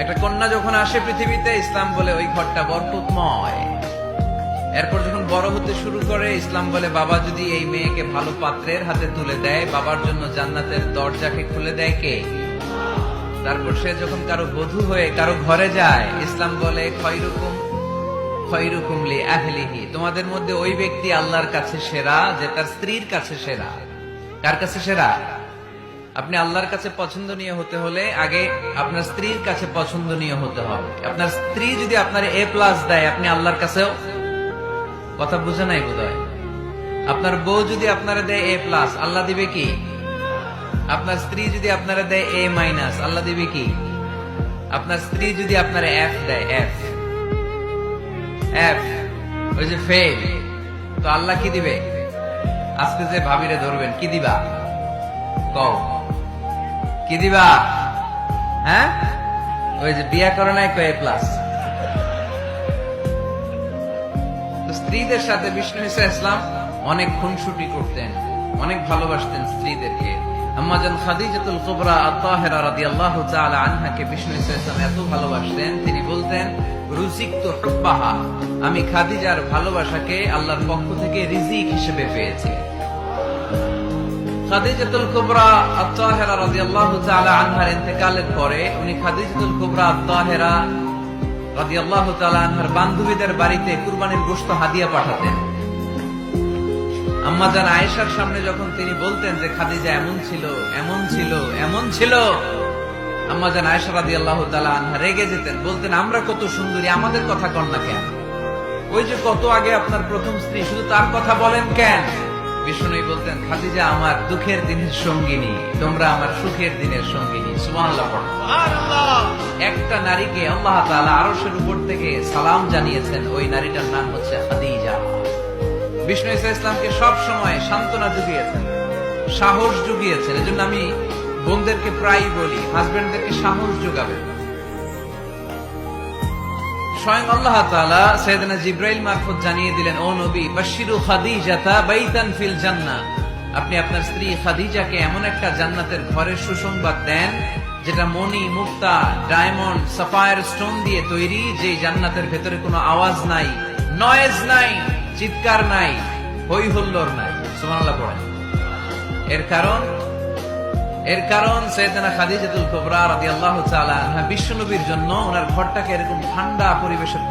একটা কন্যা যখন আসে পৃথিবীতে, ইসলাম বলে ওই ঘরটা বরকতময়। এরপর যখন বড় হতে শুরু করে, ইসলাম বলে বাবা যদি এই মেয়েকে ভালো পাত্রের হাতে তুলে দেয়, বাবার জন্য জান্নাতের দরজাকে খুলে দেয় কে? তারপর সে যখন কারো বধূ হয়ে কারো ঘরে যায়, ইসলাম বলে খয়রুকুম খয়রুকুম লি আহলিহি, তোমাদের মধ্যে ওই ব্যক্তি আল্লাহর কাছে সেরা যে তার স্ত্রীর কাছে সেরা। কার কাছে সেরা? আপনি আল্লাহর কাছে পছন্দনীয় হতে হলে আগে আপনার স্ত্রীর কাছে পছন্দনীয় হতে হবে। আপনার স্ত্রী যদি আপনার A+ দেয়, আপনি আল্লাহর কাছেও, কথা বুঝে নাই বোধহয়। আপনার বউ যদি আপনারা দেয় A+, আল্লাহ দিবে কি? আপনার স্ত্রী যদি আপনারা দেয় A-, আল্লাহ দিবে কি? আপনার স্ত্রী যদি আপনার F দেয়, F ওই যে ফেল, তো আল্লাহ কি দিবে? আজকে যে ভাবিরে ধরবেন, কি দিবা? কও কি দিবা? হ্যাঁ, ওই যে বিয়া করে নাই A+। স্ত্রীদের সাথে বিষ্ণু ঈসা ইসলাম অনেক খুনসুটি করতেন, অনেক ভালোবাসতেন স্ত্রীদেরকে। আম্মাজান খাদিজাতুল কুবরা আত-তাহেরা রাদিয়াল্লাহু তাআলা আনহাকে বিষ্ণু ঈসা ইসলাম এত ভালোবাসতেন, তিনি বলতেন রুজিকতু হুব্বাহা, আমি খাদিজার ভালোবাসাকে আল্লাহর পক্ষ থেকে রিজিক হিসেবে পেয়েছি। খাদিজাতুল কুবরা আত-তাহেরা রাদিয়াল্লাহু তাআলা আনহার ইন্তেকালের পরে উনি খাদিজাতুল কুবরা আত-তাহেরা রাদিয়াল্লাহু তাআলা আনহার বান্ধবীদের বাড়িতে কুরবানির গোশত হাদিয়া পাঠাতেন। আম্মাজান আয়েশার সামনে যখন তিনি বলতেন যে খাদিজা এমন ছিল, এমন ছিল, এমন ছিল, আম্মাজান আয়েশা রাদিয়াল্লাহু তাআলা আনহা রেগে যেতেন, বলতেন আমরা কত সুন্দরী, আমাদের কথা কন না কেন? ওই যে কত আগে আপনার প্রথম স্ত্রী, শুধু তার কথা বলেন কেন? বিষ্ণু বলতেন খাদিজা আমার দুঃখের দিনের সঙ্গিনী, তোমরা আমার সুখের দিনের সঙ্গিনী। সুবহানাল্লাহ। একটা নারীকে আল্লাহ তাআলা আরশের উপর থেকে সালাম জানিয়েছেন, ওই নারীটার নাম হচ্ছে খাদিজা। বিষ্ণু ঈসা ইসলামকে সব সময় সান্ত্বনা জুগিয়েছেন, সাহস জুগিয়েছেন। এজন্য আমি বোনদেরকে প্রায় বলি, হাজবেন্ডদেরকে সাহস যোগাবেন। স্বয়ং আল্লাহ তাআলা সাইয়েদনা জিবরাইল মারফত জানিয়ে দিলেন, ও নবী বাশশিরু খাদিজাতা বাইতান ফিল জান্নাহ, আপনি আপনার স্ত্রী খাদিজাকে এমন একটা জান্নাতের ঘরের সুসংবাদ দেন যেটা মণি, মুক্তা, ডায়মন্ড, সাফায়ার স্টোন দিয়ে তৈরি, যে জান্নাতের ভেতরে কোনো আওয়াজ নাই, নয়েজ নাই, চিৎকার নাই, হই হুল্লোড় নাই। সুবহানাল্লাহ পড়েন। এর কারণ সাইয়েদনা খাদিজাতুল কুবরা রাদিয়াল্লাহু তাআলা আনহা বিশ্বনবীর জন্য ওনার ঘরটাকে এরকম ঠান্ডা পরিবেশের